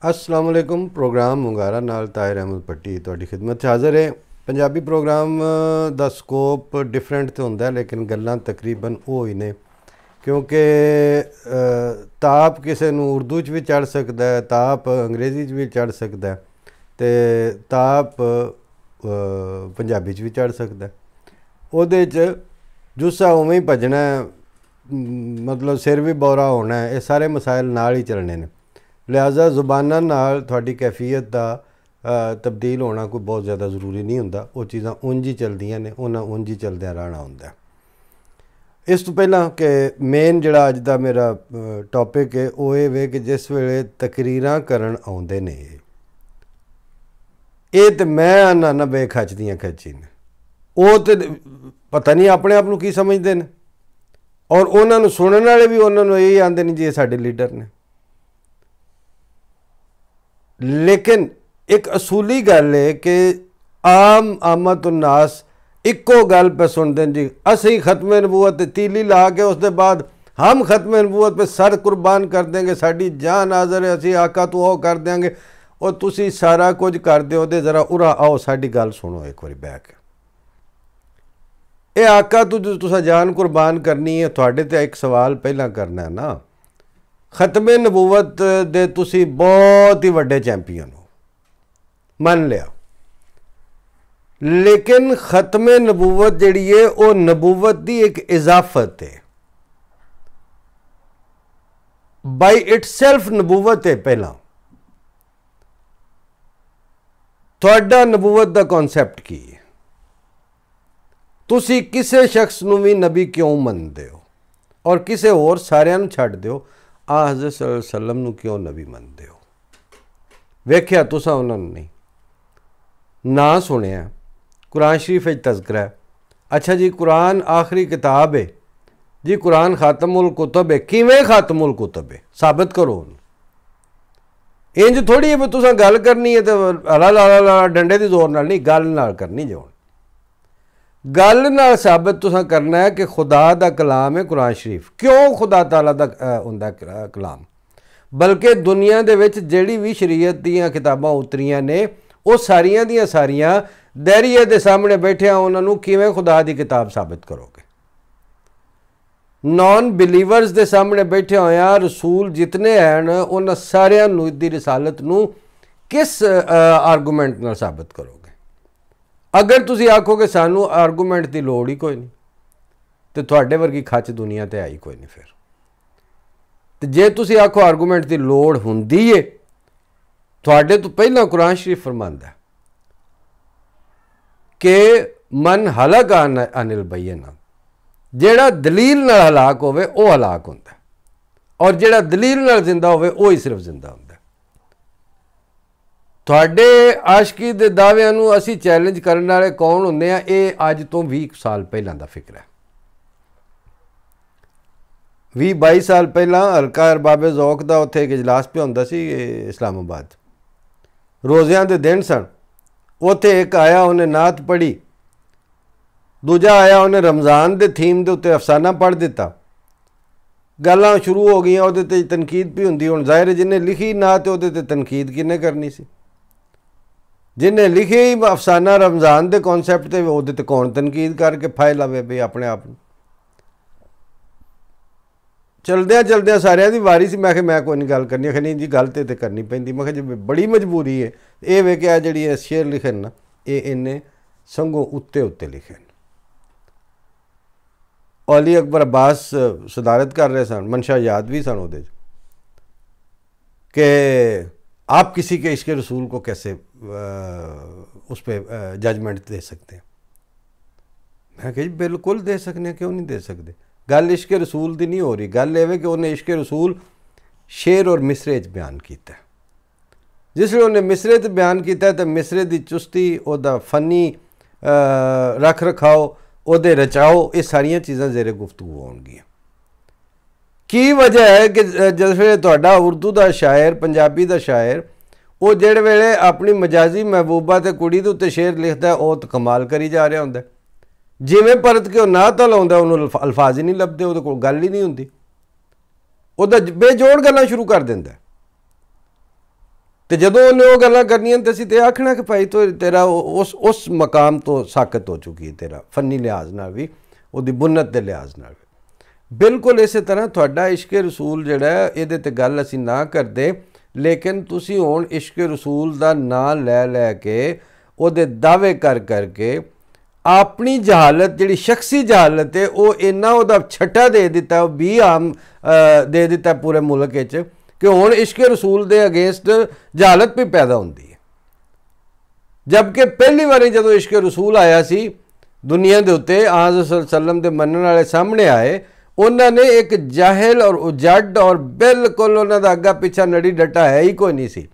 अस्सलाम वालेकुम। प्रोग्राम मुंगारा नाल ताहिर अहमद पट्टी तुहाडी खिदमत 'ਚ हाज़र है। पंजाबी प्रोग्राम दा स्कोप डिफरेंट तो होंदा लेकिन गल्लां तकरीबन वो ही ने, क्योंकि ताप किसी नूं उर्दू च भी चढ़ सकता है, ताप अंग्रेज़ी च भी चढ़ सकता है, तो ताप पंजाबी च भी चढ़ सकता है। उहदे च जुस्सा उवें ही भजना है, मतलब सिर भी बौरा होना है, ये सारे मसाइल नाल ही चलने ने। लिहाजा जुबाना नाल थोड़ी कैफियत का तब्दील होना कोई बहुत ज़्यादा ज़रूरी नहीं होंदा। वो चीज़ां उंज ही चलदियां ने, उन्हें उंज ही चलदियां रहना होंदा। इस तो पहला कि मेन जिहड़ा अज दा मेरा टॉपिक है वो ये वे कि जिस वेले तकरीरां करन आउंदे ने, ये तो मैं आना ना बे खचदियां खची ने, वो तो पता नहीं अपने आप नूं की समझते हैं, और उन्होंने सुनने वाले भी उन्होंने यही आते हैं जी ये साडे लीडर ने। लेकिन एक असूली गल है कि आम आमद उन्नास इक्को गल पे सुनते हैं जी, असी खत्म नबूवत तीली ला के उसके बाद हम खत्म नबूवत पे सर कुर्बान कर देंगे, साड़ी जान हाज़र है, असी आका तो वो कर देंगे, और तुसी सारा कुछ कर दो तो ज़रा उरा आओ साड़ी गल सुनो एक बार बह के। ये आका तो जो तुसा जान कुर्बान करनी है, थोड़े तो एक सवाल पहला करना है ना, खत्मे नबूवत दे तुसी बहुत ही वड्डे चैंपियन हो, मन लिया, लेकिन खत्मे नबूवत जिहड़ी है वो नबूवत की एक इजाफत है, बाई इटसेल्फ नबूवत है। पहला तुहाडा नबूवत का कॉन्सैप्ट की है, तुसी किसे शख्स नूं भी नबी क्यों मनदे हो, और किसे होर सारियां नूं छड्ड दिओ, आ हज़रत सल्लल्लाहु अलैहि वसल्लम नूं क्यों नबी मनदे हो? वेख्या तुसां उन्हां नूं नहीं ना सुनिया। कुरान शरीफ तज़किरा है, अच्छा जी कुरान आखिरी किताब है जी, कुरान खातमुल कुतुब है, किवें खातमुल कुतुब है? साबित करो। इंज थोड़ी है भी तुसां गल करनी है तो हला ला डंडे की जोर नाल नहीं, गल नाल करनी जो गल नाल साबित तुसां करना है कि खुदा दा कलाम है कुरान शरीफ। क्यों खुदा ताला दा हुंदा कलाम? बल्कि दुनिया दे विच जिहड़ी भी शरीयत दीयां किताबां उतरियां ने वो सारियां दियां सारियां दैरिये दे सामने बैठे उन्हां नूं किवें खुदा दी किताब साबित करोगे? नॉन बिलीवर्स दे सामने बैठे होया रसूल जितने हैं उन्हां सारियां नूं दी रिसालत नूं किस आर्गूमेंट नाल साबित करोगे? अगर तुसी आखो कि सानू आर्गूमेंट की लोड़ ही कोई नहीं, तो तुहाडे वर्गी खच दुनिया ते आई कोई नहीं। फिर तो जे तुसी आखो आर्गूमेंट की लोड़ हुंदी है, तुहाडे तो पहला कुरान शरीफ फरमांदा कि मन हलक अनिल बय्यिना, जेड़ा दलील नाल हलाक होवे वो हलाक हुंदा, और जेड़ा दलील नाल जिंदा होवे वो ही सिर्फ जिंदा हुंदा। तुहाडे आशकी दे दाविਆਂ ਨੂੰ ਅਸੀਂ चैलेंज करने वाले कौन ਹੁੰਦੇ ਆ? ਇਹ ਅੱਜ ਤੋਂ 20 साल ਪਹਿਲਾਂ ਦਾ ਫਿਕਰ ਹੈ। 20-22 साल ਪਹਿਲਾਂ ਹਲਕਾ ਅਰਬਾਬੇ ਜ਼ੌਕ ਦਾ ਉੱਥੇ ਇੱਕ ਇਜਲਾਸ ਪਿਆ ਹੁੰਦਾ ਸੀ ਇਸਲਾਮਾਬਾਦ, ਰੋਜ਼ਿਆਂ ਦੇ ਦਿਨ ਸਨ। ਉੱਥੇ ਇੱਕ ਆਇਆ, ਉਹਨੇ ਨਾਤ ਪੜ੍ਹੀ, ਦੂਜਾ ਆਇਆ ਉਹਨੇ ਰਮਜ਼ਾਨ ਦੇ ਥੀਮ ਦੇ ਉੱਤੇ ਅਫਸਾਨਾ ਪੜ੍ਹ ਦਿੱਤਾ, ਗੱਲਾਂ ਸ਼ੁਰੂ ਹੋ ਗਈਆਂ, ਉਹਦੇ ਤੇ ਤਨਕੀਦ ਵੀ ਹੁੰਦੀ। ਹੁਣ ਜ਼ਾਹਿਰ ਜਿਹਨੇ ਲਿਖੀ ਨਾਤ ਉਹਦੇ ਤੇ ਤਨਕੀਦ ਕਿਹਨੇ ਕਰਨੀ ਸੀ? जिन्हें लिखे ही अफसाना रमज़ान के कॉन्सैप्ट से वो कौन तनकीद करके फाय लवे बई अपने आप। चलद्या चलद्या सारिया की वारी से, मैं कोई नहीं गल करनी, आखिर नहीं जी गल तो करनी पैंदी। मैं जी बड़ी मजबूरी है ये वे कि जी शेर लिखे ना ये इन्हें संघों उत्ते उत्ते लिखे। अली अकबर अब्बास सदारत कर रहे सन, मनशा याद भी सन वो कि आप किसी के इश्क रसूल को कैसे उस पर जजमेंट दे सकते हैं? मैं कही बिल्कुल दे सकते, क्यों नहीं दे सकते। गल इश्क रसूल की नहीं हो रही, गल ये कि उन्हें इश्क रसूल शेर और मिसरे च बयान किया। जिसले उन्हें मिसरे च बयान किया तो मिसरे की चुस्ती, उहदा फनी रख रखाओ, उहदे रचाओ, ये सारिया चीज़ां जेरे गुफ्तगू होणगियां। की वजह है कि जिसले तुहाडा उर्दू का शायर, पंजाबी का शायर, वो जिहड़े वेले अपनी मजाजी महबूबा ते कुड़ी दे उत्ते शेर लिखता है वो तो कमाल करी जा रहा होंदा। जिवें परत के ना तो लाउंदा उन्होंने अल्फाज ही नहीं लभदे, उहदे कोल गल ही नहीं हुंदी, उहदा बेजोड़ गल्लां शुरू कर दिंदा। तो जदों उन्हें वो गल्लां करनियां तो असीं ते आखना कि भाई तो तेरा उस मकाम तो साकत हो चुकी है, तेरा फनी लिहाज नाल भी, उहदी बुन्नत के लिहाज नाल भी। बिल्कुल इस तरह तुहाडा इश्के रसूल जिहड़ा है इहदे ते गल असीं ना करदे, लेकिन तुसीं हुण इश्के रसूल दा नाम लै के उहदे दावे कर करके अपनी जहालत जिहड़ी शख्सी जहालत है वो इन्ना उहदा छट्टा दे दिता, वो भी आम दे दिता पूरे मुल्क विच कि हुण इश्के रसूल दे अगेंस्ट जहालत भी पैदा होंदी है। जबकि पहली बारी जदों इश्के रसूल आया सी दुनिया के उत्ते, आज़ सल्लम दे मनण वाले सामने आए, उन्होंने एक जाहिल और उजड़ और बिल्कुल उन्हों का अग्गा पिछा नड़ी डटा है ही कोई नहीं सी,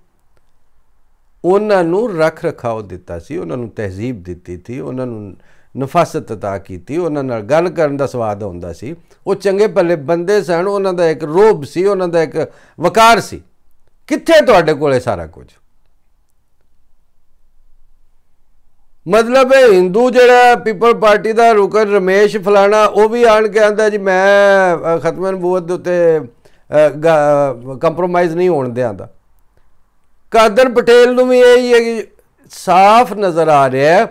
उन्होंने रख रखाव दिता सी, उन्होंने तहजीब दी थी, उन्होंने नफासत अता की, उन्होंने गल करन दा स्वाद आउंदा सी, वो चंगे भले बंदे सन, उन्हों का एक रोब सी, उन्हों का एक वकार सी। कित्थे तुहाडे कोले सारा कुछ? मतलब हिंदू जिहड़ा पीपल पार्टी का रुकन रमेश फलाना वो भी आन के आंदा जी मैं खत्म नबूवत दे उत्ते कंप्रोमाइज़ नहीं होने देंदा। कादर पटेल नूं भी यही है कि साफ नज़र आ रहा है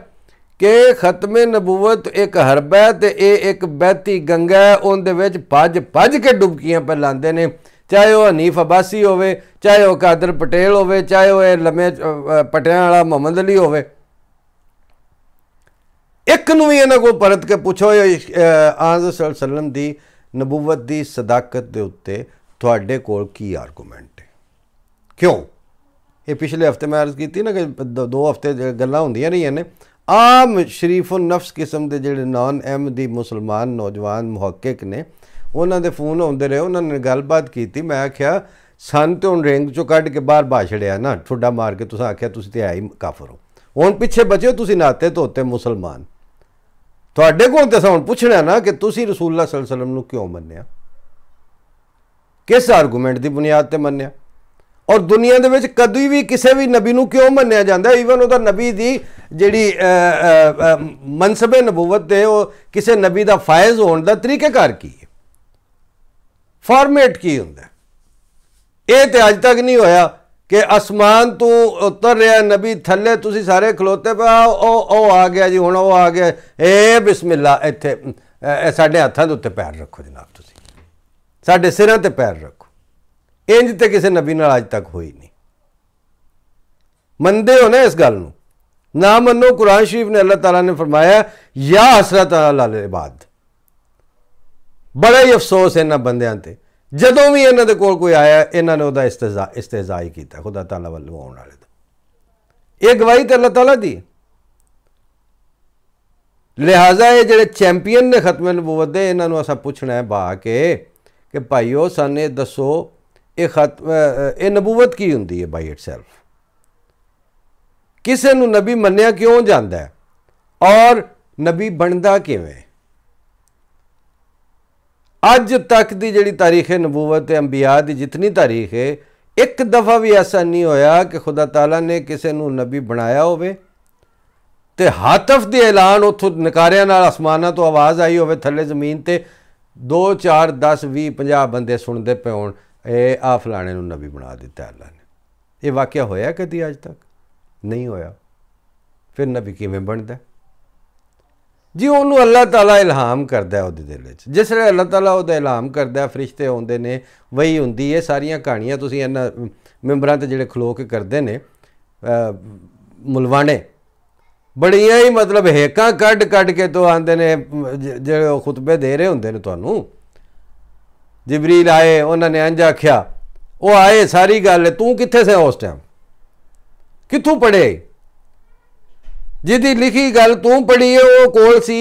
कि खत्म नबूवत एक हरबा है तो ये एक बहती गंगा है, उनदे विच भज के डुबकियां पे लांदे ने, चाहे वह हनीफ अब्बासी होवे, चाहे वह कादर पटेल होवे, चाहे वह लम्मे पटियां वाला मोहम्मद अली होवे। एक नूं भी इन्हां कोल परत के पुछो आज़ सल्लम दी नबूवत दी सदाकत दे उत्ते तुहाडे कोल की आर्गूमेंट है? क्यों? ये पिछले हफ्ते मैं अर्ज़ की ना कि 2 हफ्ते गल्लां होंदियां रहियां ने, आम शरीफो नफ्स किस्म के जिहड़े नॉन अहमदी मुसलमान नौजवान मुहक्किक ने, उन्होंने फोन आते रहे, उन्होंने गलबात की। मैं आख्या सन तो हुण रेंग चो कढ़ के बाहर बा छड़िया ना, ठुड्डा मार के तुसीं आख्या तुसीं ते है ही काफर हो, हुण पिछे बचे तुसीं नाते धोते मुसलमान। तुहाडे कोल ते हुण पुछना ना कि तुसीं रसूलुल्लाह सल्लल्लाहु अलैहि वसल्लम नूं क्यों मन्निया, किस आर्गूमेंट की बुनियाद ते मन्निया, और दुनिया दे विच कदी भी किसी भी नबी नूं क्यों मन्निया जांदा? ईवन उहदा नबी दी जिहड़ी मनसबे नबूवत है वो किसी नबी दा फायज़ होने दा तरीक़ेकार की है, फॉर्मेट की हुंदा? ये तो अज तक नहीं होया कि आसमान तो उतर रहा नबी थले, तुसीं सारे खलोते पे ओ आ गया जी, हुण आ गया, ए बिस्मिल्ला, इत्थे साडे हत्थां दे उत्ते पैर रखो जनाब, तुसीं साडे सिरां ते पैर रखो। इंज तो किसी नबी नाल अज तक हुई नहीं। मनदे हो ना इस गल नूं? ना मनो, कुरान शरीफ ने अल्लाह ताला ने फरमाया या हसरत अल इबाद, बड़ा ही अफसोस इन्हां बंदियां ते जदों भी इन्हां दे कोल कोई आया इन्हां ने उहदा इस्तेज़ा ही कीता खुदा ताला वल्लों आउण वाले दा। ये गवाही तो अल्लाह ताला दी। लिहाजा ये जिहड़े चैंपीयन ने खत्म नबूवत दे, इन्हां नूं असां पुछना है बा के भाईओ सानू दसो ये नबूवत की हुंदी है बाई इटसैल्फ? किसी नूं नबी मन्निया क्यों जाता है और नबी बनता किवें? अज तक की जिहड़ी तारीख नबूवत अंबिया की जितनी तारीख है, एक दफ़ा भी ऐसा नहीं होया कि खुदा ताला ने किसी नूं नबी बनाया होवे ते हातफ दे ऐलान उथों नकारियां नाल आसमानां तो आवाज़ आई होवे, थल्ले ज़मीन ते 2 4 10 20 50 बंदे सुनते पे होण ए आ फलाणे नूं नबी बना दिता अल्लाह ने। ये वाकया होया कदी? अज तक नहीं होया। फिर नबी किवें बनदा जी? उन्होंने अल्लाह ताला इल्हाम करदा है उहदे दिल च, जिसले अल्लाह ताला उहदा इल्हाम करदा, फरिश्ते आउंदे ने, वही हुंदी है। सारियां कहानियां तुसीं इन्हां मैंबरां ते जिहड़े खलो के करदे ने मुलवाने, बड़ियां ही मतलब हेकां कढ़ के तो आंदे ने, जिहड़े खुतबे दे रहे हुंदे ने तुहानूं, जिबरील आए, उन्होंने इंज आख्या, वो आए, सारी गल तू कित्थे से उस टाइम, कित्थों पढ़े? जिहदी लिखी गल तू पढ़ी है वो कोल सी।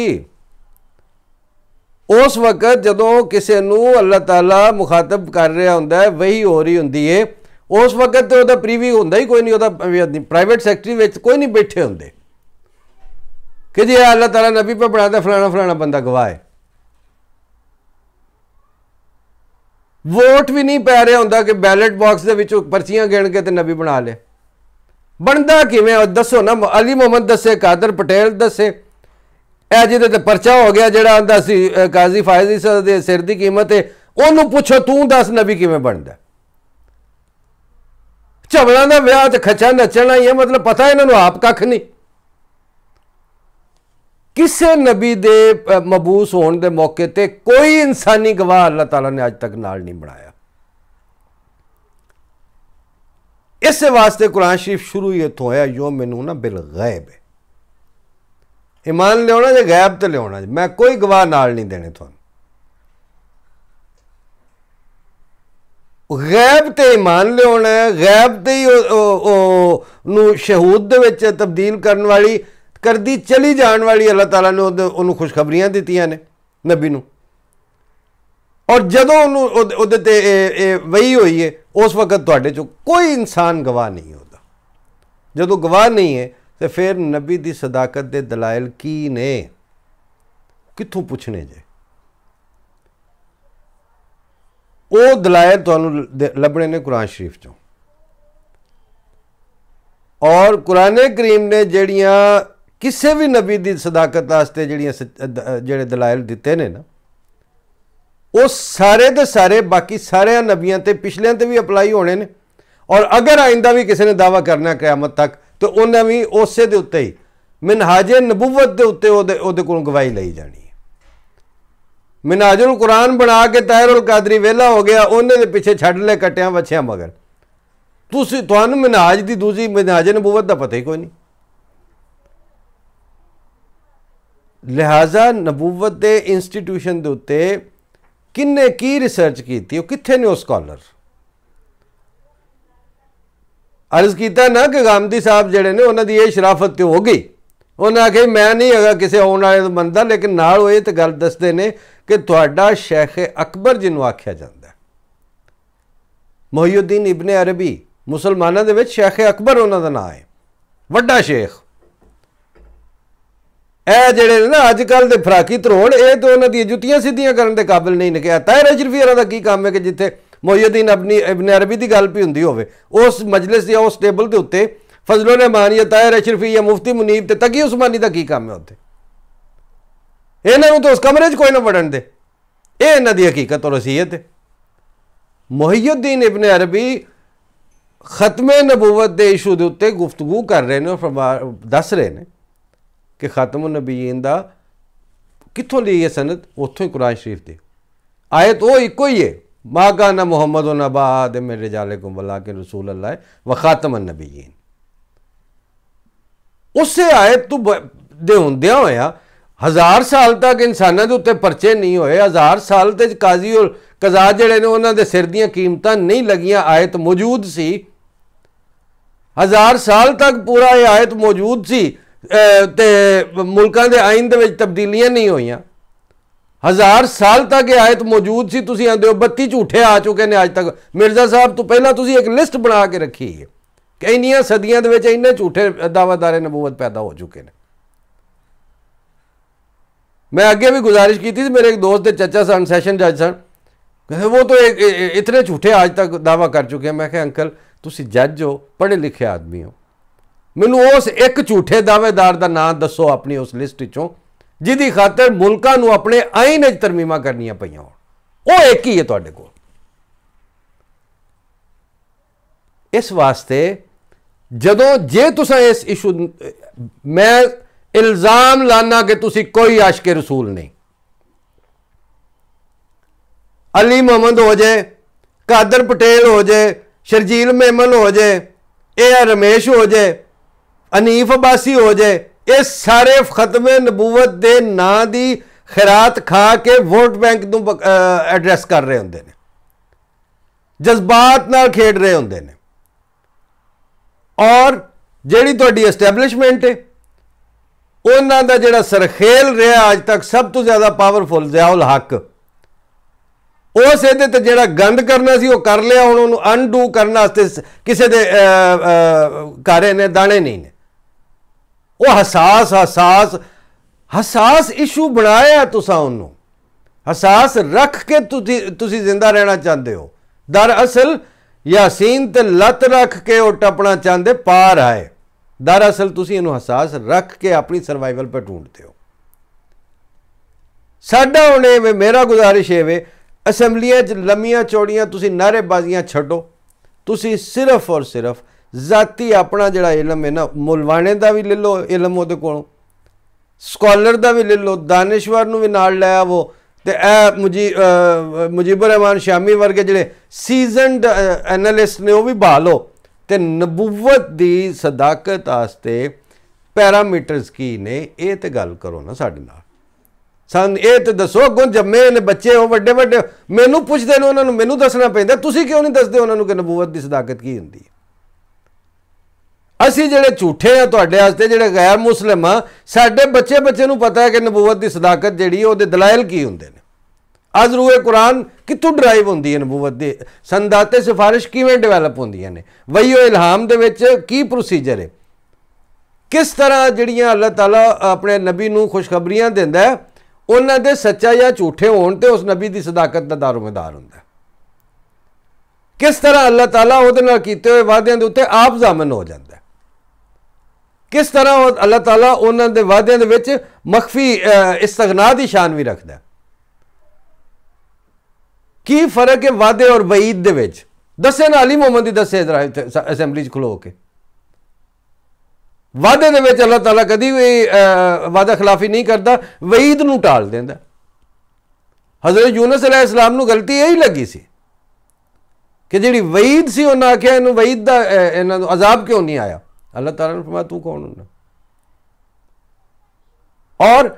उस वक्त जदों किसी नूं अल्लाह ताला मुखातब कर रहा हुंदा है, वही हो रही हुंदी है, उस वक्त तो वह प्रीव्यू हुंदा ही कोई नहीं, वह प्राइवेट सैकटरी विच कोई नहीं बैठे हुंदे कि जी अल्लाह ताला नबी पे बनाता फलाना फलाना बंदा गवाह है। वोट भी नहीं पै रहा होंदा कि बैलेट बॉक्स के विचों पर्चियां गिण के ते नबी बना ले। बनता किवें दसो ना? अली मुहम्मद दसे, कादर पटेल दसे, ए जिहदे ते परचा हो गया जिहड़ा आंदा सी काजी फायज़ दे सिर दी कीमत है, उहनूं पुछो तू दस नबी किवें बनदा? धवलों का विआह तो खचा नचना ही है, मतलब पता इन्होंने आप कख नहीं। किसी नबी दे मबूस होने के मौके ते कोई इंसानी गवाह अल्लाह ताला ने अज तक नाल नहीं बनाया। इस वास्ते कुरान शरीफ शुरू ही इतों होया, यो मैनू ना बिल गैब है, ईमान लिया जे गैब तो लिया, मैं कोई गवाह नाल नहीं देने थानू। गैब ते ईमान लिया है, गैब ते ही शहूद दे विच तब्दील करने वाली करदी चली जाने वाली अल्लाह ताला ने उन्होंने खुशखबरियां दित्तियां ने नबी नूं। और जदों उहदे ते वही हुई है उस वक्त तुहाडे चों कोई इंसान गवाह नहीं होता। जदों गवाह नहीं है तो फिर नबी दी सदाकत दे दलाइल की ने, कित्थों पुछने जे? वो दलाइल तुहानूं लभणे ने कुरान शरीफ चों। और कुरान करीम ने जड़ियाँ किसी भी नबी की सदाकत वास्ते जेड़े दलाइल दिते ने ना, वो सारे दे सारे बाकी सारे नबियां ते पिछलियां ते भी अप्लाई होने ने। और अगर आइंदा भी किसी ने दावा करना क़यामत तक तो उन्हें भी उसे दे उत्ते ही मिनहाजे नबूवत दे उत्ते उहदे कोलों गवाही लई जानी है। मिनहाजुल कुरान बना के ताहिरुल कादरी वेला हो गया, उन्हें दे पिछे छड़ ले कट्टियां बछियां मगर तुहानूं मिनहाज दी दूसरी मिनहाजे नबूवत का पता ही कोई नहीं। लिहाजा नबूवत के इंस्टीट्यूशन के उत्ते किन्ने की रिसर्च की, कित्थे ने वो स्कॉलर? अर्ज किया ना कि गामदी साहब जड़े ने उन्होंने ये शराफत तो हो गई, उन्हें आखे मैं नहीं है किसी आने वाले बंदा, लेकिन नाल ये तो गल दसते ने कि तुहाडा शेख अकबर जिन्हों आख्या जाता है, मुहियुद्दीन इब्ने अरबी, मुसलमानों के शेख अकबर उन्होंने नाम है, वड्डा शेख। ए जेड़े ना अजकल के फराकी धरोड़ ये तो उन्होंने जुत्तियां सीधियां करने के काबिल नहीं निकलिया। ताहिर अशरफी होरां दा की काम है कि जिथे मुहियुद्दीन इब्ने अरबी की गल भी हुंदी होवे उस मजलिस या उस टेबल के उत्ते फजलो रहमान या ताहिर अशरफी या मुफ्ती मुनीब ते तकी उस्मानी का की काम है उत्ते? इन्हों तो उस कमरे च कोई ना वड़न दे, ये इन्हां दी हकीकत और वसीयत है। मुहियुद्दीन इब्ने अरबी खत्मे नबूवत के इशू के उत्ते गुफ्तगू कर रहे हैं और दस रहे हैं कि खातमुन नबीयीन दा कित्थों ली है सनद, उत्थों ही कुरान शरीफ दी आयत वो इको ही है, मा काना मुहम्मदुन अबा आदम मिन रिजालिकुम वलाकिन रसूल अल्लाह व खातमुन नबीयीन। उसे आयत तो दे हुंदियां होया 1000 साल तक इंसानों के उत्ते परचे नहीं होए, 1000 साल तक काजी और कज़ा जड़े ने उन्होंने दे सिर दियां कीमतां नहीं लगियां, आयत मौजूद सी। 1000 साल तक पूरा ये आयत मौजूद सी ते मुल्कां दे आइन दे विच तब्दीलियां नहीं होईयां। 1000 साल तक ये आयत मौजूद सी। तुसीं आंदे हो 32 झूठे आ चुके हैं अज तक। मिर्जा साहब तो पहला तुसीं एक लिस्ट बना के रखी है कि इन्नियां सदियां दे विच इन्ने झूठे दावादारे नबूवत पैदा हो चुके हैं। मैं अगे भी गुजारिश की थी, मेरे एक दोस्त के चचा सन, सैशन जज सन, वो तो इतने झूठे आज तक दावा कर चुके हैं। मैं कहा अंकल तुसीं जज हो, पढ़े लिखे आदमी हो, मैनू उस एक झूठे दावेदार का नाम दसो अपनी उस लिस्ट चों जिहदी खातर मुल्कां नूं अपने आइन च तरमीमां करनियां पईयां होण। वो एक ही है तुहाडे कोल। इस वास्ते जदों जे तुसां इस इशू, मैं इल्जाम लाना कि तुसीं कोई आशिके रसूल नहीं, अली मोहम्मद हो जाए, कादर पटेल हो जाए, शर्जील मेमन हो जाए, ए रमेश हो जाए, अनीफ अब्बासी हो जाए, ये सारे खत्मे नबूवत दे नां दी खैरात खा के वोट बैंक नूं एड्रैस कर रहे होंदे ने, जज्बात नाल खेड रहे होंदे ने। और जिहड़ी तुहाडी एस्टैबलिशमेंट है उन्हां दा जिहड़ा सरखेल रहा अज तक सब तो ज़्यादा पावरफुल ज़ियाउल हक, उस ये तो जोड़ा गंद करना सी वो कर लिया, हुण उन्होंने अनडू करने किसी के कारे ने दाने नहीं ने। वो हसास इशू बनाया तुसां उन्होंने, हसास रख के तुसी जिंदा रहना चाहते हो। दरअसल यासीन ते लत रख के वो टपना चाहते पार आए, दरअसल तुसी इन्हू हसास रख के अपनी सर्वाइवल पर ढूंढते हो। साडा हुण मेरा गुजारिश है, असैम्बलियां लम्मियां चौड़ियां तुसी नारेबाजियां छड्डो, तुसी सिर्फ और सिर्फ जाती अपना जिहड़ा इलम है ना, मुलवाने का भी ले लो इलम उहदे कोलों, स्कॉलर का भी ले लो, दानिश्वर नूं भी नाल लै आवो, ते मुजीबुर रहमान शामी वर्गे जिहड़े सीजनड एनालिस्ट ने वो भी बहा लो, ते नबूवत दी सदाकत आस्ते पैरामीटर्स की ने, ये तो गल करो ना साडे नाल। सन ये तो दसो, अगों जम्मे ने बच्चे हो वड्डे वड्डे, मैनू पुछदे ने, उन्होंने मैनू दसना पैंदा, तुसीं क्यों नहीं दसदे उन्होंने कि नबूवत दी सदाकत की हुंदी है। असी जिहड़े झूठे हैं तुहाडे वास्ते, जिहड़े गैर मुस्लिम हाँ, साडे बच्चे बच्चे नूं पता है कि नबूवत दी सदाकत जिहड़ी ओहदे दलाइल की हुंदे ने। अज रूए कुरान कित्थों ड्राइव हुंदी है नबूवत दी, संदाते सिफारिश किवें डेवलप हुंदियां ने, वही इल्हाम दे विच की प्रोसीजर है, किस तरह जिहड़ियां अल्लाह ताला अपने नबी नूं खुशखबरियां दिंदा है, उन्हां दे सच्चा या झूठे होण ते उस नबी दी सदाकत दा दारोमदार हुंदा है। किस तरह अल्लाह ताला उहदे नाल कीते होए वादियां दे उत्ते आप ज़ामिन हो जांदा है, किस तरह अल्लाह ताला उन्हां दे वादियां दे विच मखफी इस्तगना दी शान भी रखदा है। की फर्क है वादे और वईद दे विच, दस्से नाल ही मोहम्मद दी दस्से असैंबली च खलो के। वादे दे विच अल्लाह ताला कदी भी वादा खिलाफी नहीं करता, वईद नूं टाल देंदा। हज़रत यूनुस अलैहिस्सलाम नूं गलती यही लगी सी कि जिहड़ी वईद सी, उन्हें आख्या इन्हूं वईद दा इन्हां नूं अजाब क्यों नहीं आया। अल्लाह ताला ने फरमाया तू कौन हुंदा, और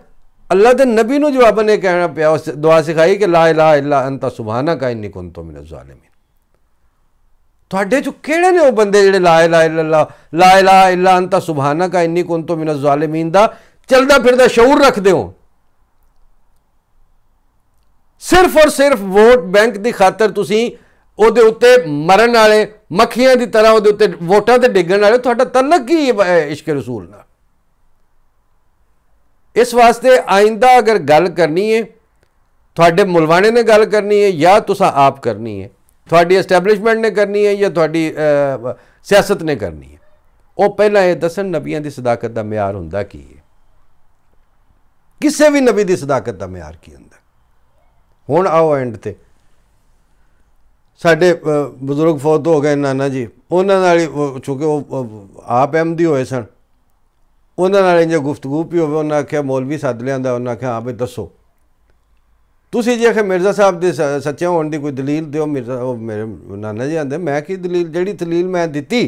अल्लाह के नबी नूं जवाब ने कहना पिया, उस दुआ सिखाई कि ला इलाहा इल्ला अंता सुबहानका इन्नी कुन्तु मिनज़ ज़ालिमीन। तुहाडे चों किहड़े ने वो बंदे जिहड़े ला इलाहा इल्लल्लाह, ला इलाहा इल्ला अंता सुबहानका इन्नी कुन्तु मिनज़ ज़ालिमीन दा चलदा फिरदा शऊर रखदे हो। सिर्फ और सिर्फ वोट बैंक की खातर तुसीं ਉਹਦੇ ਉੱਤੇ मरण वाले मक्खियां की तरह ਉਹਦੇ ਉੱਤੇ वोटां ते डिगण वाले, ਤੁਹਾਡਾ तलक की इश्क रसूल नाल। इस वास्ते आइंदा अगर गल करनी है, ਤੁਹਾਡੇ मुलवाने ने गल करनी है या तुसां आप करनी है, ਤੁਹਾਡੀ एस्टैबलिशमेंट ने करनी है या ਤੁਹਾਡੀ सियासत ने करनी है, वो पहला ये दसन नबियां की सदाकत का म्यार हुंदा की है, किसी भी नबी की सदाकत का म्यार की हुंदा। हुण आओ एंड ते साढ़े बजुर्ग फौत हो गए नाना जी, उन्होंने चूँकि वो आप अहमदी होए सन, उन्होंने इंज गुफ्तगू भी हो, उन्हें आख्या मौलवी सद लिया, उन्हें आख्या हाँ भाई दसो तुसीं जी आखे मिर्ज़ा साहब के सच्चे होने की कोई दलील दो। मिर्ज़ा वो मेरे नाना जी आंदे मैं की दलील, जिहड़ी दलील मैं दिती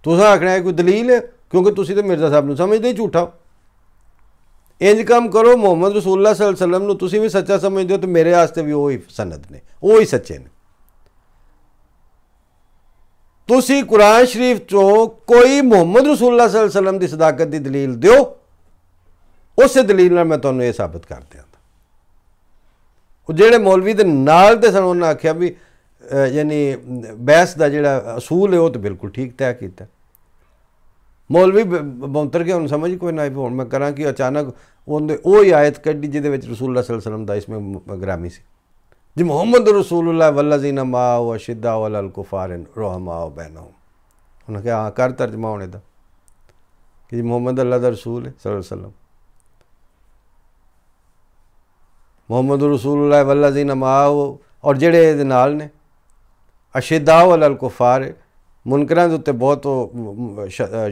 तुसां आखना है कोई दलील है, क्योंकि तुसीं तो मिर्ज़ा साहब नूं समझदे ही झूठा। इंज काम करो, मुहम्मद रसूलुल्लाह सल्लल्लाहु अलैहि वसल्लम नूं तुसीं भी सच्चा समझदे हो, तो मेरे वास्ते भी वही सनद ने, वो ही सच्चे ने। तुसी कुरान शरीफ चो कोई मुहम्मद रसूलुल्लाह सल्लल्लाहु अलैहि वसल्लम की सदाकत की दलील दिओ, उस दलील नाल मैं तुहानूं ये साबित कर दियां। जिहड़े मौलवी दे नाल ते सन उन्होंने आख्या भी यानी बहस का जिहड़ा असूल है वो तो बिल्कुल ठीक तय किया। मौलवी बौंतर के हुण समझ कोई ना आई, हुण मैं करां कि अचानक वो ही आयत कड्डी जिहदे विच रसूलुल्लाह सल्लल्लाहु अलैहि वसल्लम दा इसमें ग्रामी सी जी मुहम्मद रसूलुल्लाह वल्लज़ीना माअहु अशिद्दाउ अलल कुफ़ारि रुहमाउ बैनहुम। उन्हें कहा हाँ कर तर्जमा होने का कि जी मुहम्मद अल्लाह का रसूल है सल्लल्लाहु अलैहि वसल्लम, मुहम्मद रसूलुल्लाह वल्लज़ीना माअहु, और जिहड़े इहदे नाल ने अशिद्दाउ अलल कुफ़ारि, मुनकरां दे उत्ते बहुत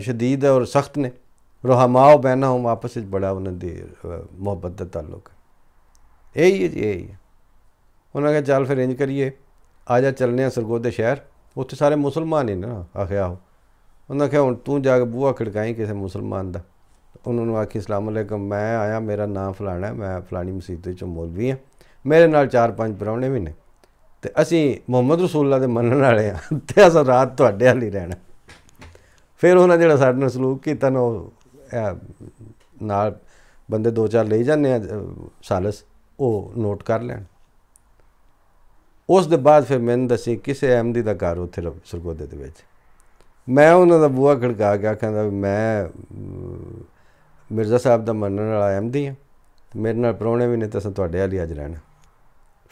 शदीद और सख्त ने, रुहमाउ बैनहुम आपस में बड़ा उन्हां दी मुहब्बत का ताल्लुक है। यही है जी, यही है। उन्होंने कहा चल फिर इंज करिए, आ जा चलने सरगोदे शहर, उत्थे सारे मुसलमान ही ना। आखिया आहो, उन्होंने कहा हुण तू जाके बूहा खड़काई किसी मुसलमान का। उन्होंने आखी अस्सलाम वालेकुम, मैं आया, मेरा नाम फलाना है, मैं फलानी मसीत चो मौलवी हाँ, मेरे नाल 4-5 परौने भी ने, तो असी मुहम्मद रसूलुल्लाह दे मनण वाले हाँ, तो अस रात तुहाडे हाल ही रहना। फिर उन्हें जिहड़ा साडे नाल सलूक कीता ना, नाल बंदे 2-4 ले जाने सालस, वो नोट कर लैण। उस दे बाद फिर मैंने दसी किसी अहमदी का घर उत्थे सरगोदे दे विच, मैं उन्होंने बूहा खड़का के आखा मैं मिर्ज़ा साहब का मनण वाला अहमदी हाँ, मेरे नाल परौने भी ने, तो असीं तुहाडे हाल ही अज रहना।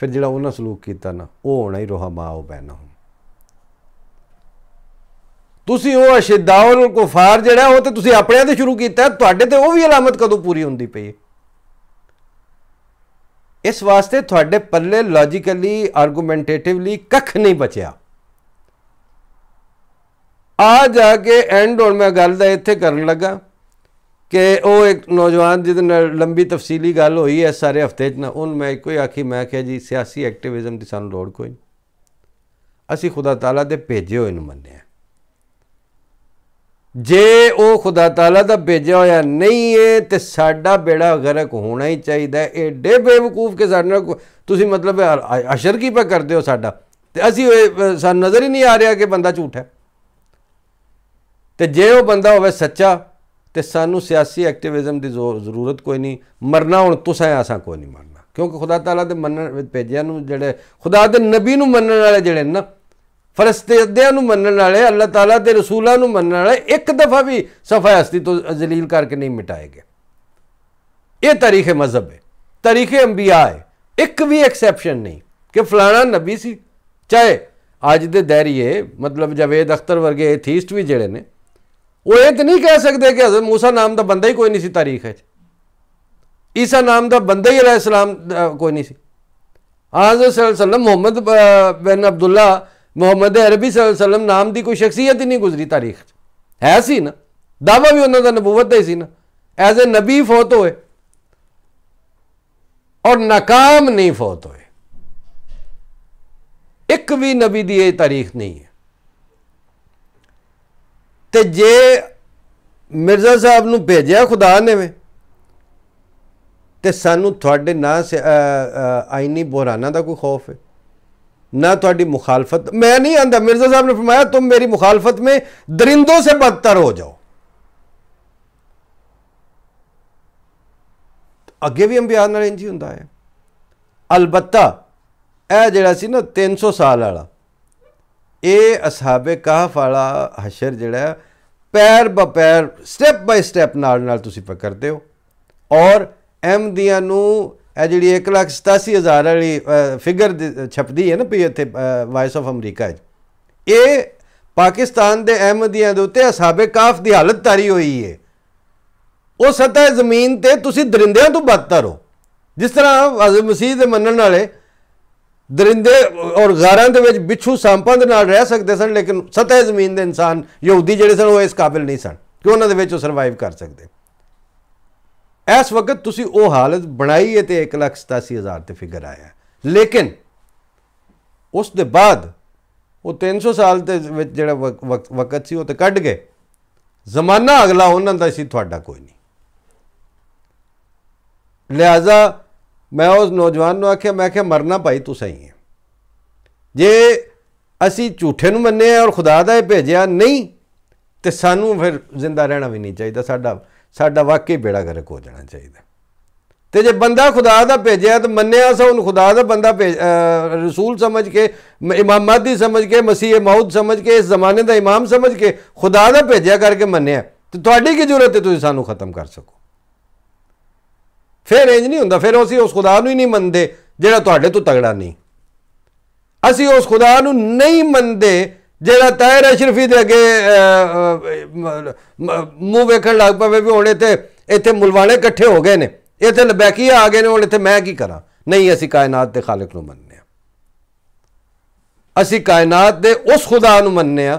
फिर जिहड़ा उन्हें सलूक किया ना, वो होना ही रुहमाउ बैनहुम। तुसीं वो अशिद्दाउल कुफ़ार जिहड़ा वो तो तुसीं अपने ते शुरू किया, तुहाडे ते वो भी अलामत कदों पूरी हुंदी पई है। इस वास्ते थोड़े पल्ले लॉजिकली आर्गूमेंटेटिवली कख नहीं बचिया। आ जाके एंड हुण मैं गल दा इत्थे करन लगा कि वो एक नौजवान जिहदे नाल लंबी तफसीली गल हुई है सारे हफ्ते च ना, उन मैं एको ही आखी, मैं क्या जी सियासी एक्टिविज़म की सानूं लोड़ कोई नहीं, असी खुदा ताला दे भेजे होए नूं मन्निया। जे वो खुदा ताला दा भेजा होया नहीं है तो साडा बेड़ा गर्क होना ही चाहिए। एडे बेवकूफ के साडे नाल तुसीं मतलब अशर की पे करदे हो साडा, ते असी सानूं नज़र ही नहीं आ रहा कि बंदा झूठा है। तो जे वो बंदा होवे सच्चा तो सानू सियासी एक्टिविज़म की जरूरत कोई नहीं। मरना हुण तुसां असां कोई नहीं मरना, क्योंकि खुदा ताला दे मनण भेजिया नूं जिहड़े खुदा दे नबी नूं मनण वाले जिहड़े ना, फरिश्तियां नूं मनण वाले, अल्लाह ताला दे रसूलां नूं मनण वाले एक दफ़ा भी सफ़ा हस्ती तो जलील करके नहीं मिटाए गए। ये तारीख़ मज़हब है, तारीख़ अंबिया है, एक भी एक्सैप्शन नहीं कि फलाना नबी सी। चाहे अज दे दैरिए मतलब जावेद अख्तर वर्गे एथीस्ट भी जिहड़े ने, वो ये तो नहीं कह सकते कि हज़रत मूसा नाम का बंदा ही कोई नहीं सी तारीख है, ईसा नाम का बंदा ही अलैहिस्सलाम कोई नहीं सी। हज़रत सल्लल्लाहु अलैहि वसल्लम मोहम्मद बिन अब्दुल्ला मुहम्मद अरबी सल्लल्लाहु अलैहि वसल्लम नाम की कोई शख्सियत ही नहीं गुजरी तारीख है सी ना, दावा भी उन्होंने नबूवत का ही सी ना, एज ए नबी फौत होए और नाकाम नहीं फौत होए। एक भी नबी की यह तारीख नहीं है। तो जे मिर्जा साहब नूं भेजिया खुदा ने वे तो सानू थोड़े ना आईनी बुहराना का कोई खौफ है ना थोड़ी मुखालफत। मैं नहीं आंदा, मिर्जा साहब ने फरमाया तुम मेरी मुखालफत में दरिंदों से बदतर हो जाओ। अगे भी अंबिया नाल इंज ही हुंदा है। अलबत्ता यह जिहड़ा सी ना 300 साल वाला, ये असहाबे कहफ वाला हशर जिहड़ा पैर ब पैर स्टैप बाय स्टैप नाल तुसीं पकड़ते हो। और अहमदियां नूं यह जी 1,87,000 वाली फिगर छपदी है ना पी इत्थे वॉइस ऑफ अमरीका, ये पाकिस्तान के अहमदियां दे उत्ते असहाबे कहफ की हालत तारी हुई है। वो सतह जमीन ते तुसीं दरिंदियां तो बदतर हो। जिस तरह हज़रत मसीह दे मनण वाले दरिंदे और गारां दे विच बिच्छू सांपां दे नाल रह सकते सन, लेकिन सतह जमीन के इंसान यहूदी जिहड़े सन वो इस काबिल नहीं सन कि उन्हां दे विच सरवाइव कर सकते। इस वक्त तुसी वो हालत बनाई है तो 1,87,000 ते फिगर आया है। लेकिन उस दे बाद वो 300 साल ते जिहड़ा वक्त सी वो तो कढ़ गए, जमाना अगला उन्हां दा सी, तुहाडा कोई नहीं। लिहाजा मैं उस नौजवान नूं आख्या, मैं आख्या मरना भाई तू सही है। जे असी झूठे नूं मन्ने और खुदा दा भेजिया नहीं तो सानू फिर जिंदा रहना भी नहीं चाहिए। साडा वाकई बेड़ा गर्क हो जाना चाहिए। तो जे बंदा खुदा दा भेजिया तो मन्निया असां उन्हूं खुदा दा बंदा रसूल समझ के, इमाम महदी समझ के, मसीह मौद समझ के, इस जमाने का इमाम समझ के खुदा दा भेजिया करके मन्निया, तो तुहाडी की जरूरत है तुसीं सानू खत्म कर सको। फिर इंज नहीं हुंदा, फिर असीं उस खुदा नूं ही नहीं मनदे जिहड़ा तुहाडे तो तगड़ा नहीं। असीं उस खुदा नूं नहीं मनदे जिहड़ा ताहिर अशरफी दे अगे मूँह वेखण लग पवे भी हुण इत्थे मुलवाने इकट्ठे हो गए ने, इत्थे लबैकिया आ गए ने, हुण इत्थे मैं की करा। नहीं, असीं कायनात दे खालिक नूं मनने आ। असीं कायनात दे उस खुदा नूं मनने आ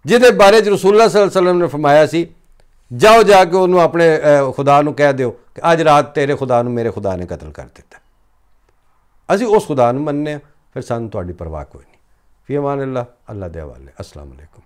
जिहदे बारे च रसूलुल्लाह सल्लल्लाहु अलैहि वसल्लम ने फरमाया सी, जाओ जाके उन्होंने अपने खुदा नूं कह दिओ कि अज रात तेरे खुदा नूं मेरे खुदा ने कतल कर दिता। असीं उस खुदा नूं मनने आ, फिर सानूं तुहाडी परवाह कोई नहीं। फी अमान अल्लाह, अल्लाह दे हवाले। अस्सलाम वालेकुम।